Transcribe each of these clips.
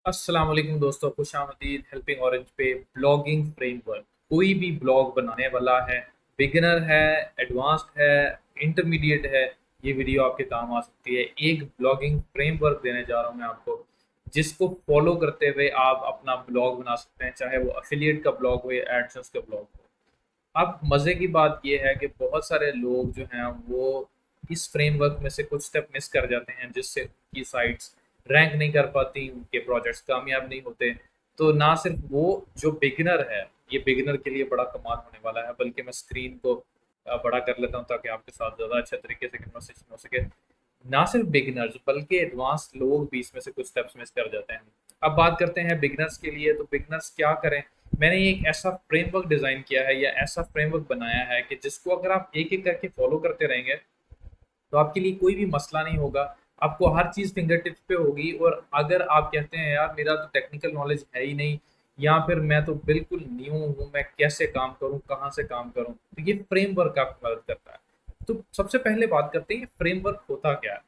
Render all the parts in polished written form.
अस्सलाम वालेकुम दोस्तों, खुशामदीद हेल्पिंग ऑरेंज पे ब्लॉगिंग फ्रेमवर्क। कोई भी ब्लॉग बनाने वाला है, बिगिनर है, एडवांस्ड है, इंटरमीडिएट है, ये वीडियो आपके काम आ सकती है। एक ब्लॉगिंग फ्रेमवर्क देने जा रहा हूँ मैं आपको, जिसको फॉलो करते हुए आप अपना ब्लॉग बना सकते हैं, चाहे वो एफिलिएट का ब्लॉग हो या एडसेंस का ब्लॉग हो। अब मज़े की बात ये है कि बहुत सारे लोग जो हैं वो इस फ्रेमवर्क में से कुछ स्टेप मिस कर जाते हैं, जिससे उनकी साइट्स रैंक नहीं कर पाती, उनके प्रोजेक्ट्स कामयाब नहीं होते। तो ना सिर्फ वो जो बिगिनर है, ये बिगिनर के लिए बड़ा कमाल होने वाला है, बल्कि मैं स्क्रीन को बड़ा कर लेता हूँ ताकि आपके साथ ज़्यादा अच्छे तरीके से कन्वर्सेशन हो सके। ना सिर्फ बिगिनर्स बल्कि एडवांस लोग भी इसमें से कुछ स्टेप्स मिस कर जाते हैं। अब बात करते हैं बिगिनर्स के लिए, तो बिगिनर्स क्या करें। मैंने एक ऐसा फ्रेमवर्क डिज़ाइन किया है या ऐसा फ्रेमवर्क बनाया है कि जिसको अगर आप एक एक करके फॉलो करते रहेंगे तो आपके लिए कोई भी मसला नहीं होगा। आपको हर चीज़ फिंगर टिप्स पे होगी। और अगर आप कहते हैं यार मेरा तो टेक्निकल नॉलेज है ही नहीं, या फिर मैं तो बिल्कुल न्यू हूँ, मैं कैसे काम करूँ, कहाँ से काम करूँ, तो ये फ्रेमवर्क आपकी मदद करता है। तो सबसे पहले बात करते हैं फ्रेमवर्क होता क्या है।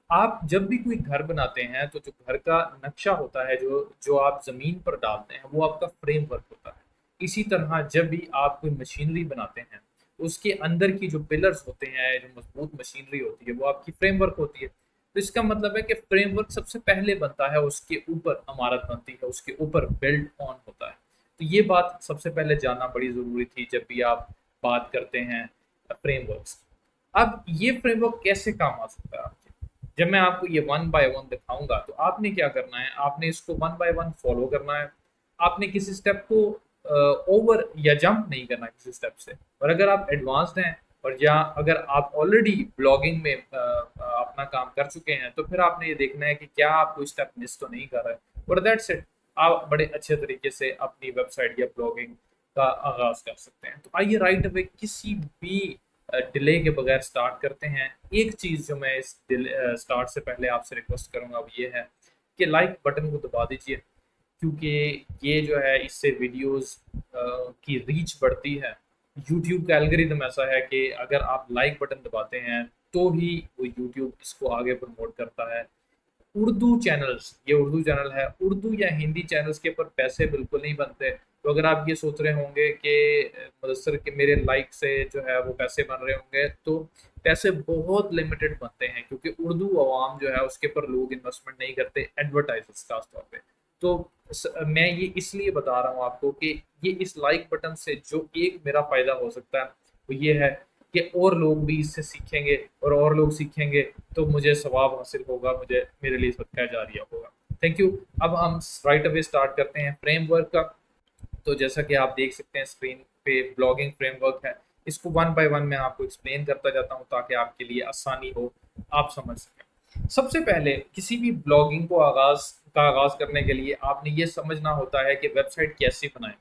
आप जब भी कोई घर बनाते हैं तो जो घर का नक्शा होता है, जो जो आप ज़मीन पर डालते हैं, वो आपका फ्रेमवर्क होता है। इसी तरह जब भी आप कोई मशीनरी बनाते हैं, उसके अंदर की जो पिलर्स होते हैं, जो मजबूत मशीनरी होती है, वो आपकी फ्रेमवर्क होती है। तो इसका मतलब है कि फ्रेमवर्क सबसे पहले बनता है, उसके ऊपर इमारत बनती है, उसके ऊपर बिल्ड ऑन होता है। तो ये बात सबसे पहले जानना बड़ी ज़रूरी थी जब भी आप बात करते हैं फ्रेमवर्क्स। अब ये फ्रेमवर्क कैसे काम आ सकता है आपके। जब मैं आपको ये वन बाय वन दिखाऊंगा तो आपने क्या करना है, आपने इसको वन बाय वन फॉलो करना है। आपने किसी स्टेप को ओवर या जंप नहीं करना किसी स्टेप से। और अगर आप एडवांस्ड हैं और या अगर आप ऑलरेडी ब्लॉगिंग में अपना काम कर चुके हैं, तो फिर आपने ये देखना है कि क्या आप कोई स्टेप मिस तो नहीं कर रहे हैं। और दैट्स इट, आप बड़े अच्छे तरीके से अपनी वेबसाइट या ब्लॉगिंग का आगाज कर सकते हैं। तो आइए राइट अवे किसी भी डिले के बगैर स्टार्ट करते हैं। एक चीज़ जो मैं इस स्टार्ट से पहले आपसे रिक्वेस्ट करूंगा वो ये है कि लाइक बटन को दबा दीजिए, क्योंकि ये जो है इससे वीडियोस की रीच बढ़ती है। यूट्यूब का एल्गोरिदम ऐसा है कि अगर आप लाइक बटन दबाते हैं तो ही वो यूट्यूब इसको आगे प्रमोट करता है। उर्दू चैनल्स, ये उर्दू चैनल है, उर्दू या हिंदी चैनल्स के ऊपर पैसे बिल्कुल नहीं बनते। तो अगर आप ये सोच रहे होंगे कि मुदस्सर के मेरे लाइक से जो है वो पैसे बन रहे होंगे, तो पैसे बहुत लिमिटेड बनते हैं, क्योंकि उर्दू अवाम जो है उसके ऊपर लोग इन्वेस्टमेंट नहीं करते, एडवर्टाइजर्स खास तौर पे। तो मैं ये इसलिए बता रहा हूँ आपको कि ये इस लाइक बटन से जो एक मेरा फायदा हो सकता है वो ये है कि और लोग भी इससे सीखेंगे, और लोग सीखेंगे तो मुझे सवाब हासिल होगा, मुझे मेरे लिए सदका जारिया होगा। Thank you. अब हम राइट अवे स्टार्ट करते हैं फ्रेमवर्क का। तो जैसा कि आप देख सकते हैं स्क्रीन पे ब्लॉगिंग फ्रेमवर्क है। इसको वन बाय वन मैं आपको एक्सप्लेन करता जाता हूँ ताकि आपके लिए आसानी हो, आप समझ सकें। सबसे पहले किसी भी ब्लॉगिंग को आगाज करने के लिए आपने ये समझना होता है कि वेबसाइट कैसे बनाएं।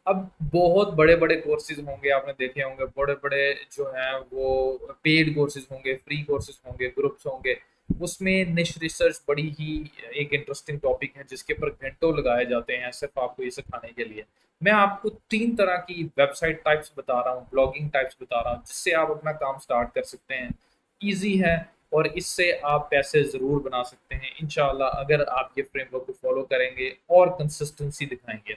अब बहुत बड़े-बड़े कोर्सेज़ होंगे, आपने देखे होंगे, बड़े-बड़े जो हैं वो पेड कोर्सेज़ होंगे, फ्री कोर्सेज़ होंगे, ग्रुप्स होंगे। उसमें निश रिसर्च बड़ी ही एक इंटरेस्टिंग टॉपिक है जिसके ऊपर घंटों लगाए जाते हैं सिर्फ आपको ये सिखाने के लिए। मैं आपको 3 तरह की वेबसाइट टाइप्स बता रहा हूँ, ब्लॉगिंग टाइप्स बता रहा हूँ, जिससे आप अपना काम स्टार्ट कर सकते हैं। ईज़ी है और इससे आप पैसे ज़रूर बना सकते हैं इंशाअल्लाह, अगर आप ये फ्रेमवर्क को फ़ॉलो करेंगे और कंसिस्टेंसी दिखाएँगे।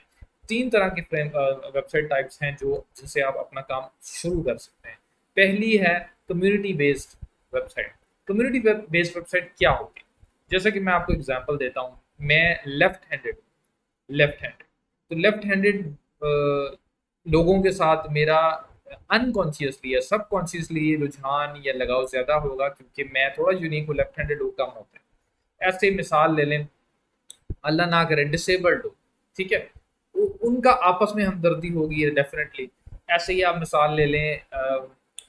3 तरह की वेबसाइट टाइप्स हैं जो जिनसे आप अपना काम शुरू कर सकते हैं। पहली है community based website. Community based website क्या होगी? जैसा कि मैं आपको एग्जांपल देता हूँ, मैं लेफ्ट हैंडेड, तो लेफ्ट हैंडेड लोगों के साथ मेरा अनकॉन्शियसली या सबकॉन्शियसली ये रुझान या लगाव ज़्यादा होगा, क्योंकि मैं थोड़ा यूनिक हूँ, लेफ्ट हैंडेड लोग कम होते हैं। ऐसे मिसाल ले लें, अल्लाह ना करे डिसेबल्ड हो, ठीक है, उनका आपस में हमदर्दी होगी डेफिनेटली। ऐसे ही आप मिसाल ले लें,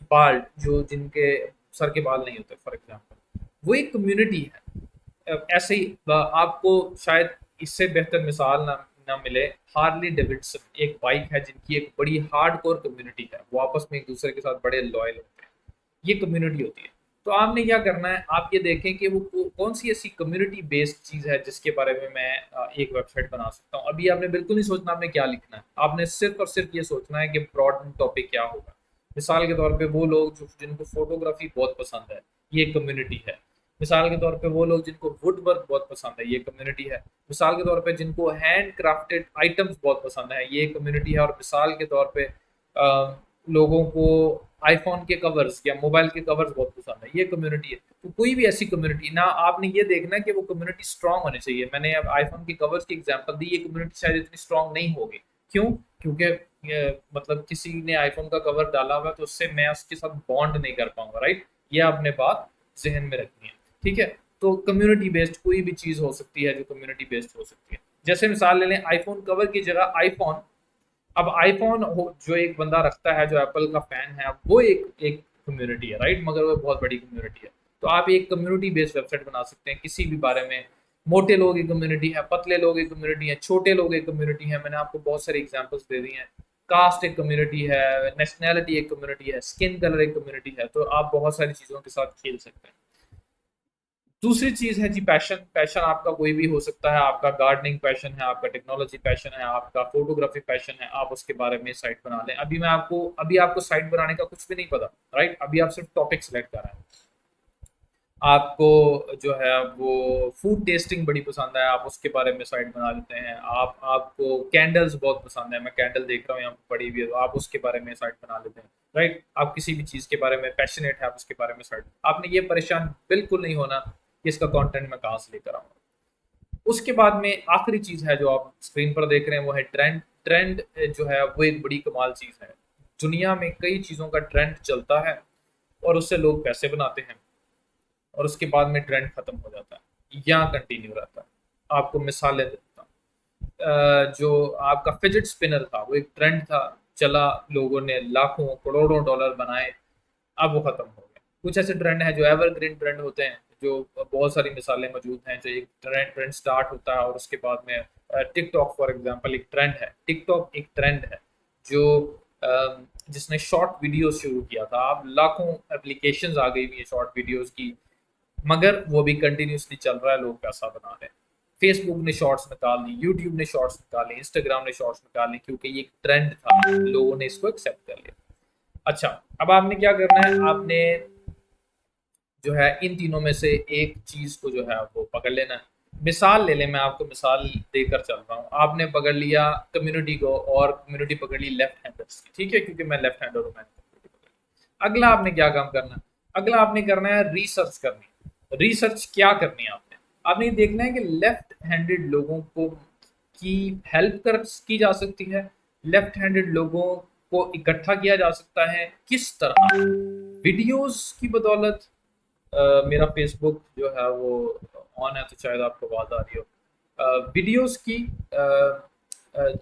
बाल्ड जो जिनके सर के बाल नहीं होते फॉर एग्जांपल, वो एक कम्युनिटी है। ऐसे ही आपको शायद इससे बेहतर मिसाल ना मिले। हार्ली डेविडसन एक बाइक है जिनकी एक बड़ी हार्ड कोर कम्युनिटी है, वो आपस में एक दूसरे के साथ बड़े लॉयल होते हैं। ये कम्युनिटी होती है। तो आपने क्या करना है, आप ये देखें कि वो कौन सी ऐसी कम्युनिटी बेस्ड चीज़ है जिसके बारे में मैं एक वेबसाइट बना सकता हूँ। अभी आपने बिल्कुल नहीं सोचना आपने क्या लिखना है, आपने सिर्फ और सिर्फ ये सोचना है कि ब्रॉड टॉपिक क्या होगा। मिसाल के तौर पे वो लोग जो जिनको फोटोग्राफी बहुत पसंद है, ये एक कम्युनिटी है। मिसाल के तौर पे वो लोग जिनको वुड वर्क बहुत पसंद है, ये कम्युनिटी है। मिसाल के तौर पे जिनको हैंड क्राफ्टेड आइटम्स बहुत पसंद है, ये कम्युनिटी है। और मिसाल के तौर पे लोगों को आईफोन के कवर्स या मोबाइल के कवर्स बहुत पसंद है, ये कम्युनिटी है। तो कोई भी ऐसी कम्युनिटी ना, आपने ये देखना कि वो कम्युनिटी स्ट्रांग होनी चाहिए। मैंने अब आईफोन के कवर्स की एग्जांपल दी, ये कम्युनिटी शायद इतनी स्ट्रांग नहीं होगी। क्यों? क्योंकि मतलब किसी ने आईफोन का कवर डाला हुआ है तो उससे मैं उसके साथ बॉन्ड नहीं कर पाऊंगा, राइट? ये आपने बात जहन में रखनी है, ठीक है? तो कम्युनिटी बेस्ड कोई भी चीज़ हो सकती है जो कम्युनिटी बेस्ड हो सकती है। जैसे मिसाल ले लें, आईफोन कवर की जगह आईफोन। अब आईफोन जो एक बंदा रखता है, जो एप्पल का फैन है, वो एक एक कम्युनिटी है, राइट? मगर वो बहुत बड़ी कम्युनिटी है। तो आप एक कम्युनिटी बेस्ड वेबसाइट बना सकते हैं किसी भी बारे में। मोटे लोग एक कम्युनिटी है, पतले लोग एक कम्युनिटी है, छोटे लोग एक कम्युनिटी है। मैंने आपको बहुत सारी एग्जांपल्स दे दी हैं। कास्ट एक कम्युनिटी है, नेशनैलिटी एक कम्युनिटी है, स्किन कलर एक कम्युनिटी है। तो आप बहुत सारी चीज़ों के साथ खेल सकते हैं। दूसरी चीज़ है जी पैशन। पैशन आपका कोई भी हो सकता है। आपका गार्डनिंग पैशन है, आपका टेक्नोलॉजी पैशन है, आपका फोटोग्राफी पैशन है। आप उसके बारे में साइट बना लें। अभी आपको साइट बनाने का कुछ भी नहीं पता, राइट? अभी आप सिर्फ टॉपिक सेलेक्ट कर रहे हैं। आपको जो है वो फूड टेस्टिंग बड़ी पसंद है, आप उसके बारे में साइट बना लेते हैं। आपको कैंडल्स बहुत पसंद है, मैं कैंडल देख रहा हूँ यहाँ पे पड़ी हुई है, तो आप उसके बारे में साइट बना लेते हैं, राइट? आप किसी भी चीज़ के बारे में पैशनेट है, आप उसके बारे में साइट। आपने ये परेशान बिल्कुल नहीं होना कि इसका कंटेंट मैं कहाँ से लेकर आऊँगा। उसके बाद में आखिरी चीज़ है जो आप स्क्रीन पर देख रहे हैं, वो है ट्रेंड। ट्रेंड जो है वो एक बड़ी कमाल चीज़ है। दुनिया में कई चीज़ों का ट्रेंड चलता है और उससे लोग पैसे बनाते हैं, और उसके बाद में ट्रेंड खत्म हो जाता है या कंटिन्यू रहता है। आपको मिसालें देता हूँ। जो आपका फिजिट स्पिनर था, वो एक ट्रेंड था, चला, लोगों ने लाखों करोड़ों डॉलर बनाए, अब वो खत्म हो गया। कुछ ऐसे ट्रेंड हैं जो एवरग्रीन ट्रेंड होते हैं, जो बहुत सारी मिसालें मौजूद हैं। जो एक ट्रेंड ट्रेंड स्टार्ट होता है और उसके बाद में टिकटॉक फॉर एग्जांपल एक ट्रेंड है। टिकटॉक एक ट्रेंड है जो जिसने शॉर्ट वीडियोस शुरू किया था। अब लाखों एप्लीकेशंस आ गई हुई है शॉर्ट वीडियोस की, मगर वो भी कंटिन्यूसली चल रहा है, लोग पैसा बना रहे हैं। फेसबुक ने शॉर्ट्स निकाल ली, यूट्यूब ने शॉर्ट्स निकाले, इंस्टाग्राम ने शॉर्ट्स निकाल ली, क्योंकि ये एक ट्रेंड था, लोगों ने इसको एक्सेप्ट कर लिया। अच्छा, अब आपने क्या करना है, आपने जो है इन तीनों में से एक चीज को जो है वो पकड़ लेना है। मिसाल ले लें, मैं आपको मिसाल देकर चल रहा हूँ। आपने पकड़ लिया कम्युनिटी को, और कम्युनिटी पकड़ ली लेफ्ट हैंडर्स की, ठीक है? क्योंकि मैं लेफ्ट हैंडर हूँ, मैंने community पकड़ ली। अगला आपने क्या काम करना है? अगला आपने करना है रिसर्च करनी है। रिसर्च क्या करनी है आपने? आपने ये देखना है कि लेफ्ट हैंडेड लोगों को की हेल्प कर की जा सकती है, लेफ्ट हैंडेड लोगों को इकट्ठा किया जा सकता है किस तरह? वीडियोस की बदौलत। मेरा फेसबुक जो है वो ऑन है, तो शायद आपको आवाज आ रही हो। वीडियोस की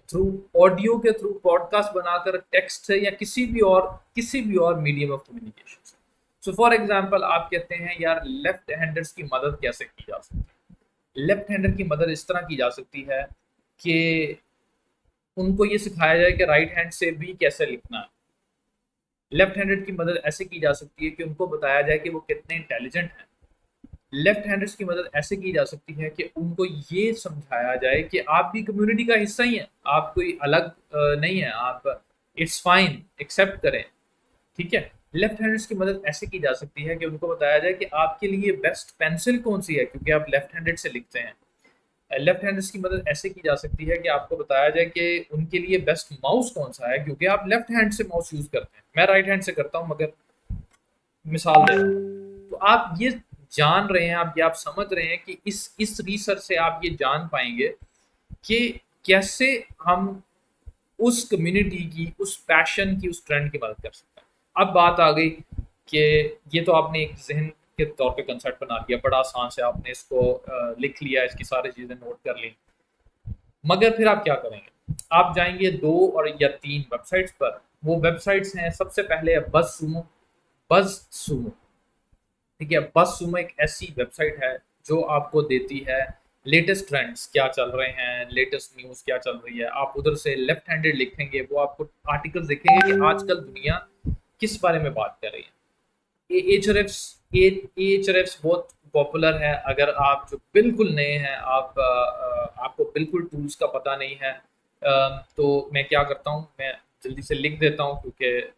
थ्रू, ऑडियो के थ्रू, पॉडकास्ट बनाकर, टेक्स्ट से, या किसी भी और मीडियम ऑफ कम्युनिकेशन से। सो फॉर एग्जांपल आप कहते हैं यार लेफ्ट हैंडर्स की मदद कैसे की जा सकती है? लेफ्ट हैंडर की मदद इस तरह की जा सकती है कि उनको ये सिखाया जाए कि राइट हैंड से भी कैसे लिखना है। लेफ्ट हैंडेड की मदद ऐसे की जा सकती है कि उनको बताया जाए कि वो कितने इंटेलिजेंट हैं। लेफ्ट हैंडर्स की मदद ऐसे की जा सकती है कि उनको ये समझाया जाए कि आप भी कम्युनिटी का हिस्सा ही हैं, आप कोई अलग नहीं है, आप इट्स फाइन, एक्सेप्ट करें, ठीक है? लेफ्ट हैंडर्स की मदद ऐसे की जा सकती है कि उनको बताया जाए कि आपके लिए बेस्ट पेंसिल कौन सी है, क्योंकि आप लेफ्ट हैंडेड से लिखते हैं। लेफ्ट हैंडर्स की मदद ऐसे की जा सकती है कि आपको बताया जाए कि उनके लिए बेस्ट माउस कौन सा है, क्योंकि आप लेफ्ट हैंड से माउस यूज करते हैं। मैं राइट हैंड से करता हूँ, मगर मिसाल दे रहा हूँ। तो आप ये जान रहे हैं, आप समझ रहे हैं कि इस रिसर्च से आप ये जान पाएंगे कि कैसे हम उस कम्युनिटी की, उस पैशन की, उस ट्रेंड की मदद कर सकते हैं। अब बात आ गई कि ये तो आपने एक जहन के तौर पे कंसेप्ट बना लिया, बड़ा आसान से आपने इसको लिख लिया, इसकी सारी चीज़ें नोट कर ली। मगर फिर आप क्या करेंगे? आप जाएंगे 2 और या 3 वेबसाइट्स पर। वो वेबसाइट्स हैं, सबसे पहले है बज़ सुमो। बज़ सुमो, ठीक है? बज़ सुमो एक ऐसी वेबसाइट है जो आपको देती है लेटेस्ट ट्रेंड्स क्या चल रहे हैं, लेटेस्ट न्यूज़ क्या चल रही है। आप उधर से लेफ्ट हैंडेड लिखेंगे, वो आपको आर्टिकल्स दिखेंगे कि आजकल दुनिया किस बारे में बात कर रही है। एचआरएफ्स एचआरएफ्स बहुत पॉपुलर है। अगर आप जो बिल्कुल नए हैं, आपको बिल्कुल टूल्स का पता नहीं है, तो मैं क्या करता हूँ, मैं जल्दी से लिख देता हूँ, क्योंकि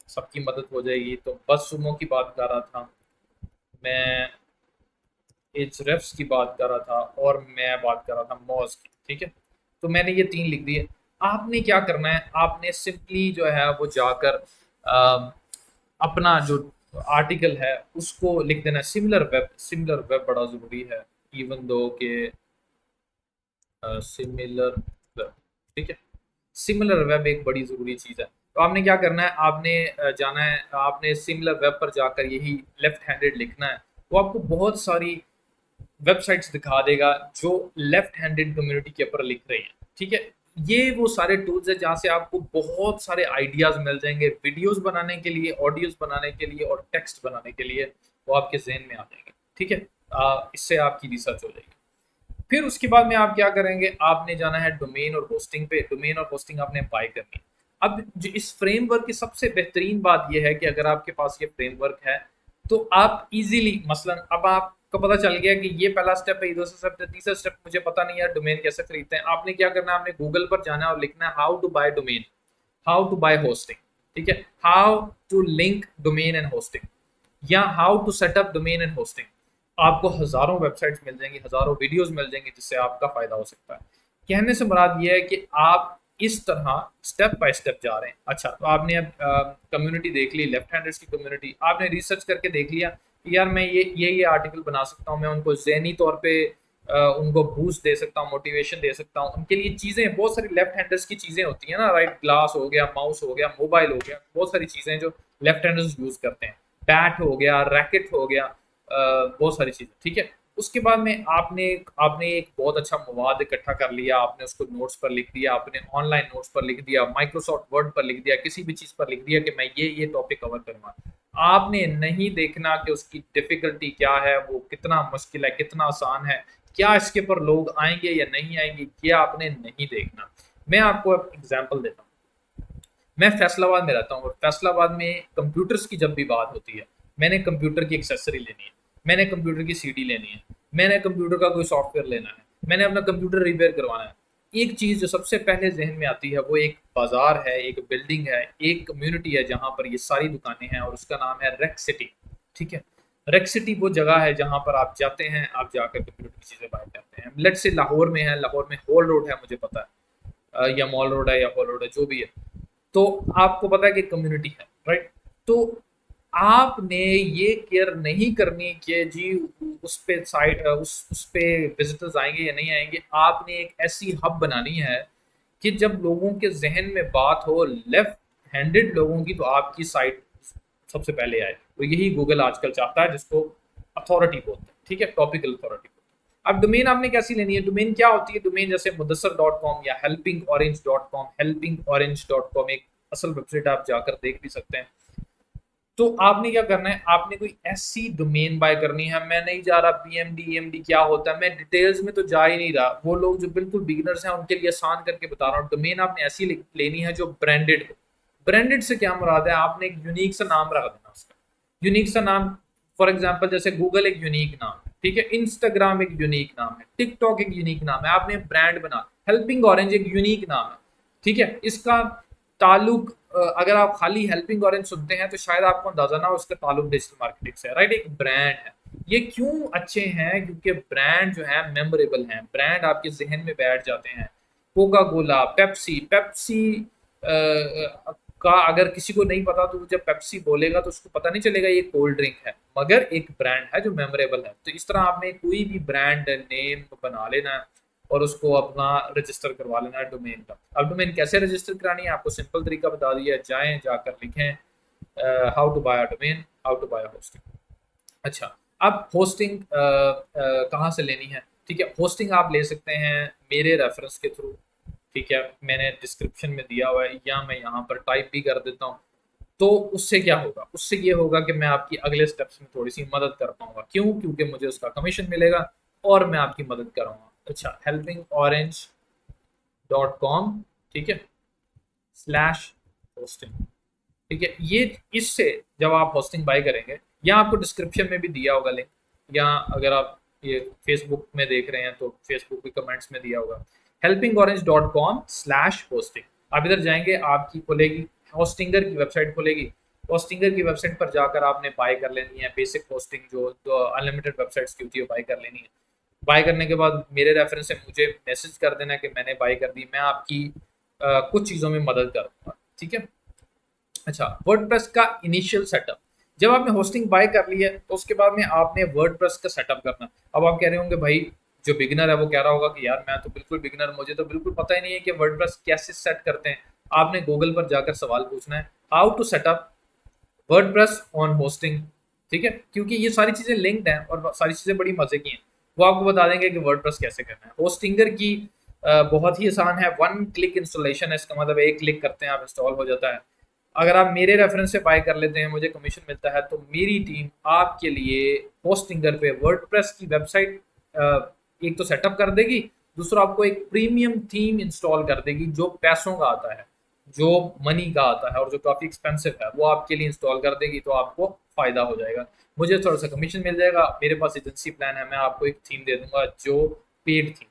सबकी मदद हो जाएगी। तो बस सुमो की बात कर रहा था मैं। एजरेफ्स की बात कर रहा था और मैं बात कर रहा था मॉज की, ठीक है। तो मैंने ये 3 लिख दिए। आपने क्या करना है, आपने सिंपली जो है वो जाकर अपना जो आर्टिकल है उसको लिख देना है सिमिलर वेब बड़ा ज़रूरी है, इवन दो के सिमिलर वेब, ठीक है। सिमिलर वेब एक बड़ी ज़रूरी चीज़ है। तो आपने क्या करना है, आपने जाना है, आपने सिमिलर वेब पर जाकर यही लेफ्ट हैंडेड लिखना है। वो आपको बहुत सारी वेबसाइट्स दिखा देगा जो लेफ्ट हैंडेड कम्युनिटी के ऊपर लिख रही हैं, ठीक है। ये वो सारे टूल्स हैं जहाँ से आपको बहुत सारे आइडियाज़ मिल जाएंगे वीडियोस बनाने के लिए, ऑडियोज बनाने के लिए और टेक्स्ट बनाने के लिए। वो आपके जहन में आ जाएंगे, ठीक है। इससे आपकी रिसर्च हो जाएगी। फिर उसके बाद में आप क्या करेंगे, आपने जाना है डोमेन और होस्टिंग पे। डोमेन और होस्टिंग आपने बाय करनी है। अब जो इस फ्रेमवर्क की सबसे बेहतरीन बात यह है कि अगर आपके पास ये फ्रेमवर्क है तो आप इजीली, मसलन अब आपको पता चल गया कि ये पहला स्टेप है, ये दूसरा स्टेप है, तीसरा स्टेप मुझे पता नहीं है डोमेन कैसे खरीदते हैं। आपने क्या करना है, आपने गूगल पर जाना है और लिखना है how to buy domain, how to buy hosting, ठीक है, how to link domain and hosting, या how to setup domain and hosting. आपको हजारों वेबसाइट्स मिल जाएंगी, हजारों वीडियोस मिल जाएंगी जिससे आपका फायदा हो सकता है। कहने से मुराद ये है कि आप इस तरह स्टेप बाय स्टेप जा रहे हैं। अच्छा, तो आपने अब कम्युनिटी देख ली, लेफ्ट हैंडर्स की कम्युनिटी, आपने रिसर्च करके देख लिया कि यार मैं ये आर्टिकल बना सकता हूँ, मैं उनको ज़हनी तौर पे उनको बूस्ट दे सकता हूँ, मोटिवेशन दे सकता हूँ। उनके लिए चीज़ें बहुत सारी लेफ्ट हैंडर्स की चीज़ें होती हैं ना, राइट, ग्लास हो गया, माउस हो गया, मोबाइल हो गया, बहुत सारी चीज़ें जो लेफ्ट हैंडर्स यूज़ करते हैं, बैट हो गया, रैकेट हो गया, बहुत सारी चीज़ें, ठीक है। उसके बाद में आपने आपने एक बहुत अच्छा मवाद इकट्ठा कर लिया, आपने उसको नोट्स पर लिख दिया, आपने ऑनलाइन नोट्स पर लिख दिया, माइक्रोसॉफ्ट वर्ड पर लिख दिया, किसी भी चीज़ पर लिख दिया कि मैं ये टॉपिक कवर करूँगा। आपने नहीं देखना कि उसकी डिफ़िकल्टी क्या है, वो कितना मुश्किल है, कितना आसान है, क्या इसके ऊपर लोग आएँगे या नहीं आएँगे, ये आपने नहीं देखना। मैं आपको अब एग्ज़ाम्पल देता हूँ। मैं फैसलाबाद में रहता हूँ और फैसलाबाद में कंप्यूटर्स की जब भी बात होती है, मैंने कंप्यूटर की एक्सेसरी लेनी है, मैंने कंप्यूटर की सीडी लेनी है, मैंने कंप्यूटर का कोई सॉफ्टवेयर लेना है, मैंने अपना कंप्यूटर रिपेयर करवाना है। एक चीज़ जो सबसे पहले जहन में आती है वो एक बाजार है, एक बिल्डिंग है, एक कम्युनिटी है जहाँ पर ये सारी दुकानें हैं और उसका नाम है रेक सिटी, ठीक है। रेक सिटी वो जगह है जहाँ पर आप जाते हैं, आप जाकर कंप्यूटर की चीज़ें बाय करते हैं। लेट्स से लाहौर में है, लाहौर में हॉल रोड है, मुझे पता है, या मॉल रोड है या हॉल रोड है, जो भी है। तो आपको पता है कि कम्युनिटी है, राइट। तो आपने ये केयर नहीं करनी कि जी उस पे साइट उस पे विजिटर्स आएंगे या नहीं आएंगे। आपने एक ऐसी हब बनानी है कि जब लोगों के जहन में बात हो लेफ्ट हैंडेड लोगों की, तो आपकी साइट सबसे पहले आए। तो यही गूगल आजकल चाहता है, जिसको अथॉरिटी बोलते हैं, ठीक है, टॉपिकल अथॉरिटी। अब डोमेन आपने कैसी लेनी है, डोमेन क्या होती है, डोमेन जैसे mudassar.com या helpingorange.com, helpingorange.com एक असल वेबसाइट, आप जाकर देख भी सकते हैं। तो आपने क्या करना है, आपने कोई ऐसी डोमेन बाय करनी है। मैं नहीं जा रहा पीएमडी ईएमडी क्या होता है, मैं डिटेल्स में तो जा ही नहीं रहा, वो लोग जो बिल्कुल बिगिनर्स हैं उनके लिए आसान करके बता रहा हूँ। डोमेन आपने ऐसी लेनी है जो ब्रांडेड हो। ब्रांडेड से क्या मुराद है, आपने एक यूनिक सा नाम रख देना उसका, यूनिक सा नाम। फॉर एग्जाम्पल जैसे गूगल एक यूनिक नाम है, ठीक है, इंस्टाग्राम एक यूनिक नाम है, टिकटॉक एक यूनिक नाम है, आपने ब्रांड बना। हेल्पिंग ऑरेंज एक यूनिक नाम है, ठीक है। इसका ताल्लुक, अगर आप खाली हेल्पिंग ऑरेंज सुनते हैं तो शायद आपको अंदाजा ना हो उसका ताल्लुक डिजिटल मार्केटिंग से है, राइट। एक ब्रांड है। ये क्यों अच्छे हैं, क्योंकि ब्रांड जो है मेमोरेबल हैं, ब्रांड आपके जहन में बैठ जाते हैं। कोका कोला, पेप्सी, पेप्सी का अगर किसी को नहीं पता तो जब पेप्सी बोलेगा तो उसको पता नहीं चलेगा ये कोल्ड ड्रिंक है, मगर एक ब्रांड है जो मेमोरेबल है। तो इस तरह आपने कोई भी ब्रांड नेम बना लेना है और उसको अपना रजिस्टर करवा लेना है डोमेन का। अब डोमेन कैसे रजिस्टर करानी है, आपको सिंपल तरीका बता दिया, जाएं जाकर लिखें how to buy a domain, how to buy a hosting. अच्छा, अब होस्टिंग कहाँ से लेनी है, ठीक है। होस्टिंग आप ले सकते हैं मेरे रेफरेंस के थ्रू, ठीक है, मैंने डिस्क्रिप्शन में दिया हुआ है, या मैं यहाँ पर टाइप भी कर देता हूँ। तो उससे क्या होगा, उससे ये होगा कि मैं आपकी अगले स्टेप्स में थोड़ी सी मदद कर पाऊंगा। क्यों, क्योंकि मुझे उसका कमीशन मिलेगा और मैं आपकी मदद करूँगा। अच्छा, helpingorange.com, ठीक है, स्लैश होस्टिंग, ठीक है। ये इससे जब आप होस्टिंग बाय करेंगे, या आपको डिस्क्रिप्शन में भी दिया होगा लिंक, या अगर आप ये फेसबुक में देख रहे हैं तो फेसबुक के कमेंट्स में दिया होगा, helpingorange.com/hosting। आप इधर जाएंगे, आपकी खुलेगी होस्टिंगर की वेबसाइट खुलेगी। होस्टिंगर की वेबसाइट पर जाकर आपने बाय कर लेनी है बेसिक होस्टिंग, जो अनलिमिटेड वेबसाइट्स की होती है बाय कर लेनी है। बाय करने के बाद मेरे रेफरेंस से मुझे मैसेज कर देना कि मैंने बाय कर दी, मैं आपकी कुछ चीज़ों में मदद कर दूंगा, ठीक है। अच्छा, वर्डप्रेस का इनिशियल सेटअप, जब आपने होस्टिंग बाय कर ली है तो उसके बाद में आपने वर्डप्रेस का सेटअप करना। अब आप कह रहे होंगे भाई, जो बिगिनर है वो कह रहा होगा कि यार मैं तो बिल्कुल बिगिनर, मुझे तो बिल्कुल पता ही नहीं है कि वर्डप्रेस कैसे सेट करते हैं। आपने गूगल पर जाकर सवाल पूछना है, how to setup WordPress on hosting, ठीक है, क्योंकि ये सारी चीज़ें लिंक्ड हैं और सारी चीज़ें बड़ी मजे की हैं। वो आपको बता देंगे कि वर्डप्रेस कैसे करना है। होस्टिंगर की बहुत ही आसान है, वन क्लिक इंस्टॉलेशन है, इसका मतलब एक क्लिक करते हैं आप इंस्टॉल हो जाता है। अगर आप मेरे रेफरेंस से बाय कर लेते हैं, मुझे कमीशन मिलता है, तो मेरी टीम आपके लिए होस्टिंगर पे वर्डप्रेस की वेबसाइट एक तो सेटअप कर देगी, दूसरा आपको एक प्रीमियम थीम इंस्टॉल कर देगी जो पैसों का आता है, जो मनी का आता है और जो काफ़ी एक्सपेंसिव है, वो आपके लिए इंस्टॉल कर देगी, तो आपको फ़ायदा हो जाएगा। मुझे थोड़ा सा कमीशन मिल जाएगा, मेरे पास एजेंसी प्लान है, मैं आपको एक थीम दे दूंगा जो पेड थीम।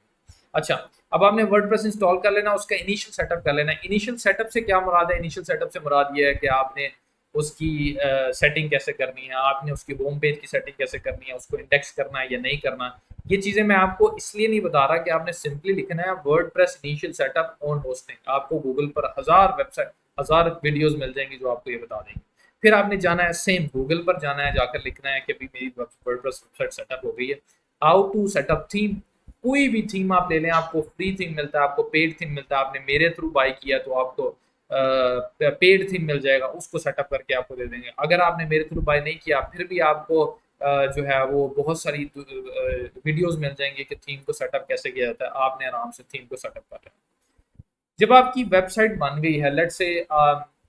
अच्छा, अब आपने वर्डप्रेस इंस्टॉल कर लेना, उसका इनिशियल सेटअप कर लेना। इनिशियल सेटअप से क्या मुराद है? इनिशियल सेटअप से मुराद ये है कि आपने उसकी सेटिंग कैसे करनी है, आपने उसकी होम पेज की सेटिंग कैसे करनी है, उसको इंडेक्स करना है या नहीं करना। ये चीज़ें मैं आपको इसलिए नहीं बता रहा कि आपने सिंपली लिखना है WordPress initial setup on hosting. आपको गूगल पर हज़ार वीडियोस मिल जाएंगी जो आपको ये बता देंगे। फिर आपने जाना है, सेम गूगल पर जाना है, जाकर लिखना है कि अभी मेरी वर्डप्रेस वेबसाइट सेटअप हो गई है, हाउ टू सेटअप थीम। कोई भी थीम आप ले लें, आपको फ्री थीम मिलता है, आपको पेड थीम मिलता है। आपने मेरे थ्रू बाय किया तो आपको पेड थीम मिल जाएगा, उसको सेटअप करके आपको दे देंगे। अगर आपने मेरे थ्रू बाय नहीं किया, फिर भी आपको जो है वो बहुत सारी वीडियोस मिल जाएंगे कि थीम को सेटअप कैसे किया जाता है। आपने आराम से थीम को सेटअप कर लेना। जब आपकी वेबसाइट बन गई है, let's say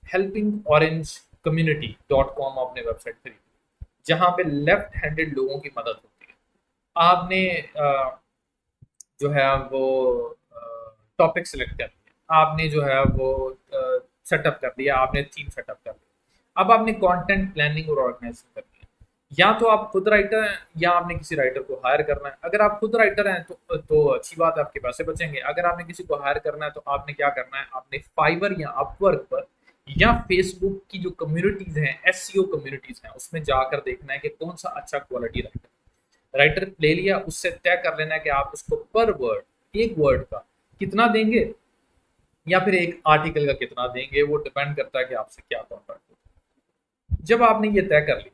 helping orange community dot com आपने वेबसाइट खरीदी, जहाँ पे लेफ्ट हैंडेड लोगों की मदद होती है। आपने जो है वो टॉपिक सेलेक्ट कर लिया, आपने जो है वो सेटअप कर लिया, आपने थीम सेटअप कर लिया। अब आपने कंटेंट प्लानिंग और ऑर्गेनाइजिंग करनी है। या तो आप खुद राइटर हैं या आपने किसी राइटर को हायर करना है। अगर आप खुद राइटर हैं तो अच्छी बात है, आपके पैसे बचेंगे। अगर आपने किसी को हायर करना है तो आपने क्या करना है, आपने फाइवर या अपवर्क पर या फेसबुक की जो कम्युनिटीज हैं, एसईओ कम्युनिटीज हैं, उसमें जाकर देखना है कि कौन सा अच्छा क्वालिटी राइटर ले लिया, उससे तय कर लेना है कि आप उसको पर वर्ड, एक वर्ड का कितना देंगे या फिर एक आर्टिकल का कितना देंगे। वो डिपेंड करता है कि आपसे क्या कॉन्ट्रैक्ट होता है। जब आपने ये तय कर ली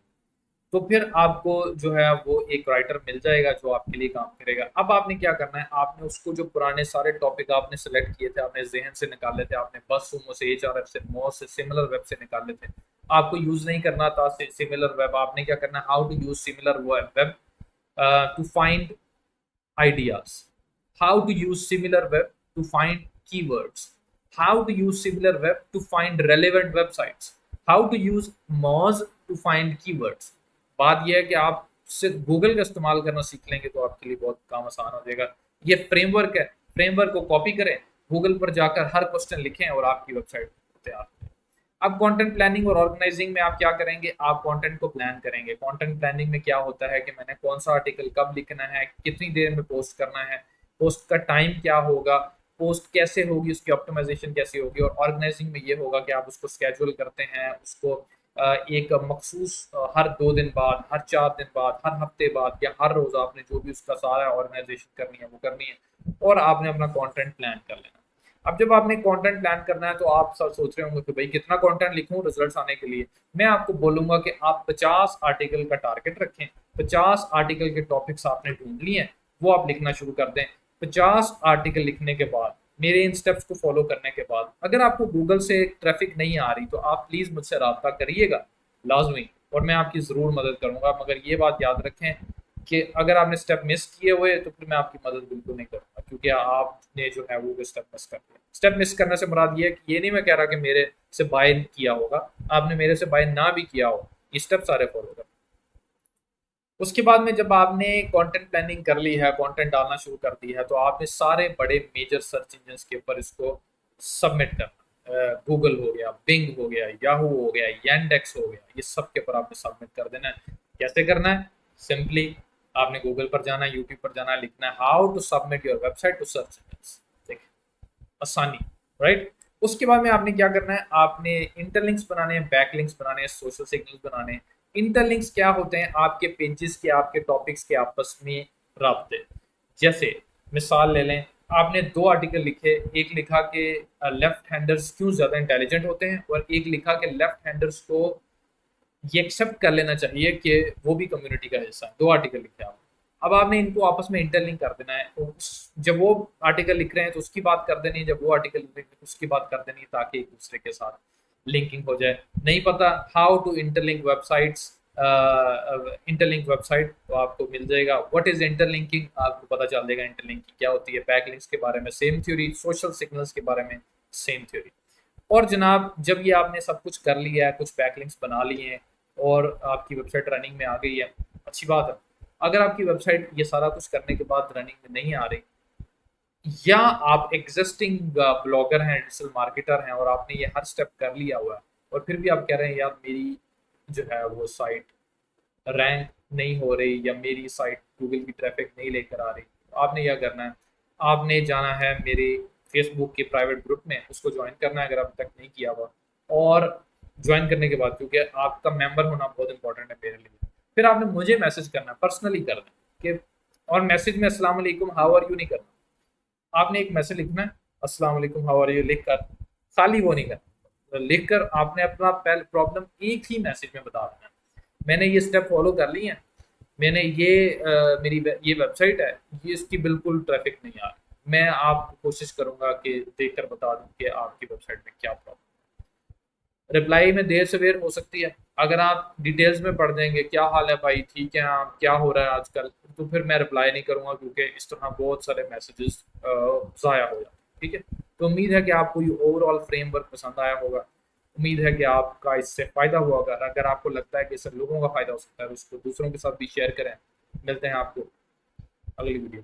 तो फिर आपको जो है वो एक राइटर मिल जाएगा जो आपके लिए काम करेगा। अब आपने क्या करना है, आपने उसको जो पुराने सारे टॉपिक आपने सेलेक्ट किए थे, आपने जहन से निकाले थे, आपने बस सुमो से, एचआरएफ से, मॉस से, सिमिलर वेब से निकाले थे, आपको यूज नहीं करना था सिमिलर वेब। आपने क्या करना है, how to use similar web to find ideas, how to use similar web to find keywords, how to use similar web to find relevant websites, how to use Moz to find keywords। बात यह है कि आप सिर्फ Google का इस्तेमाल करना सीख लेंगे तो आपके लिए बहुत काम आसान हो जाएगा। ये फ्रेमवर्क है, फ्रेमवर्क को कॉपी करें, गूगल पर जाकर हर क्वेश्चन लिखें और आपकी वेबसाइट तैयार। अब कंटेंट प्लानिंग और ऑर्गेनाइजिंग में आप क्या करेंगे, आप कंटेंट को प्लान करेंगे। कंटेंट प्लानिंग में क्या होता है कि मैंने कौन सा आर्टिकल कब लिखना है, कितनी देर में पोस्ट करना है, पोस्ट का टाइम क्या होगा, पोस्ट कैसे होगी, उसकी ऑप्टिमाइजेशन कैसे होगी। और ऑर्गेनाइजिंग में ये होगा कि आप उसको स्केड्यूल करते हैं, उसको एक मखसूस हर 2 दिन बाद, हर 4 दिन बाद, हर हफ्ते बाद या हर रोज आपने जो भी उसका सारा ऑर्गेनाइजेशन करनी है वो करनी है, और आपने अपना कंटेंट प्लान कर लेना। अब जब आपने कंटेंट प्लान करना है तो आप सब सोच रहे होंगे कि भाई कितना कंटेंट लिखूं रिजल्ट्स आने के लिए। मैं आपको बोलूंगा कि आप 50 आर्टिकल का टारगेट रखें। 50 आर्टिकल के टॉपिक्स आपने ढूंढ लिए हैं, वो आप लिखना शुरू कर दें। 50 आर्टिकल लिखने के बाद, मेरे इन स्टेप्स को फॉलो करने के बाद, अगर आपको गूगल से ट्रैफिक नहीं आ रही तो आप प्लीज़ मुझसे रब्ता करिएगा लाजमी, और मैं आपकी ज़रूर मदद करूंगा। मगर ये बात याद रखें कि अगर आपने स्टेप मिस किए हुए तो फिर मैं आपकी मदद बिल्कुल नहीं करूंगा, क्योंकि आपने जो है वो स्टेप मिस कर दिया। स्टेप मिस करने से मुराद ये है कि ये नहीं मैं कह रहा कि मेरे से बाय किया होगा, आपने मेरे से बाय ना भी किया हो, ये स्टेप सारे फॉलो कर। उसके बाद में जब आपने कंटेंट प्लानिंग कर ली है, कंटेंट डालना शुरू कर दिया है, तो आपने सारे बड़े मेजर सर्च इंजन के ऊपर इसको सबमिट करना। गूगल हो गया, बिंग हो गया, याहू हो गया, यैंडेक्स हो गया, ये सब के ऊपर आपने सबमिट कर देना है। कैसे करना है, सिंपली आपने गूगल पर जाना है, यूट्यूब पर जाना है, लिखना है how to submit your website to search engine. देखिए आसानी, राइट। उसके बाद में आपने क्या करना है, आपने इंटरलिंक्स बनाने हैं, बैकलिंक्स बनाने हैं, सोशल सिग्नल्स बनाने हैं। इंटरलिंक्स क्या होते हैं, आपके पेजेस के, आपके टॉपिक्स के आपस में राब्ते। जैसे मिसाल ले लें, आपने दो आर्टिकल लिखे, एक लिखा कि लेफ्ट हैंडर्स क्यों ज़्यादा इंटेलिजेंट होते हैं, और एक लिखा कि लेफ्ट हैंडर्स को ये एक्सेप्ट कर लेना चाहिए कि वो भी कम्युनिटी का हिस्सा है। दो आर्टिकल लिखे आप, अब आपने इनको आपस में इंटरलिंक कर देना है। तो जब वो आर्टिकल लिख रहे हैं तो उसकी बात कर देनी है, जब वो आर्टिकल लिख रहे हैं तो उसकी बात कर देनी है, ताकि एक दूसरे के साथ लिंकिंग हो जाए। नहीं पता how to interlink websites, interlink website, तो आपको मिल जाएगा व्हाट इज इंटरलिंकिंग, आपको पता चल जाएगा इंटरलिंकिंग क्या होती है। बैकलिंक्स के बारे में सेम थ्योरी, सोशल सिग्नल्स के बारे में सेम थ्योरी। और जनाब जब ये आपने सब कुछ कर लिया है, कुछ बैकलिंक्स बना लिए हैं और आपकी वेबसाइट रनिंग में आ गई है, अच्छी बात है। अगर आपकी वेबसाइट ये सारा कुछ करने के बाद रनिंग में नहीं आ रही, या आप एग्जिस्टिंग ब्लॉगर हैं, डिजिटल मार्केटर हैं, और आपने ये हर स्टेप कर लिया हुआ है, और फिर भी आप कह रहे हैं यार मेरी जो है वो साइट रैंक नहीं हो रही, या मेरी साइट गूगल की ट्रैफिक नहीं लेकर आ रही, तो आपने क्या करना है, आपने जाना है मेरे फेसबुक के प्राइवेट ग्रुप में, उसको ज्वाइन करना है अगर अब तक नहीं किया हुआ। और ज्वाइन करने के बाद, क्योंकि आपका मेंबर होना बहुत इंपॉर्टेंट है मेरे लिए, फिर आपने मुझे मैसेज करना है, पर्सनली करना है कि, और मैसेज में अस्सलाम वालेकुम हाउ आर यू नहीं करना, आपने एक मैसेज लिखना है, अस्सलाम वालेकुम हाउ आर यू लिख कर, खाली वो नहीं करना, लिख कर आपने अपना पहले प्रॉब्लम एक ही मैसेज में बता देना है। मैंने ये स्टेप फॉलो कर लिए हैं, मैंने ये ये वेबसाइट है, ये इसकी बिल्कुल ट्रैफिक नहीं आ रही, मैं आपको कोशिश करूंगा कि देख कर बता दूं कि आपकी वेबसाइट में क्या प्रॉब्लम। रिप्लाई में देर सवेर हो सकती है, अगर आप डिटेल्स में पढ़ देंगे क्या हाल है भाई, ठीक है आप, क्या हो रहा है आजकल, तो फिर मैं रिप्लाई नहीं करूंगा, क्योंकि इस तरह बहुत सारे मैसेजेस ज़ाया हो जाते हैं। ठीक है, तो उम्मीद है कि आपको ये ओवरऑल फ्रेमवर्क पसंद आया होगा, उम्मीद है कि आपका इससे फ़ायदा हुआ होगा। अगर आपको लगता है कि इससे लोगों का फ़ायदा हो सकता है तो उसको दूसरों के साथ भी शेयर करें। मिलते हैं आपको अगली वीडियो।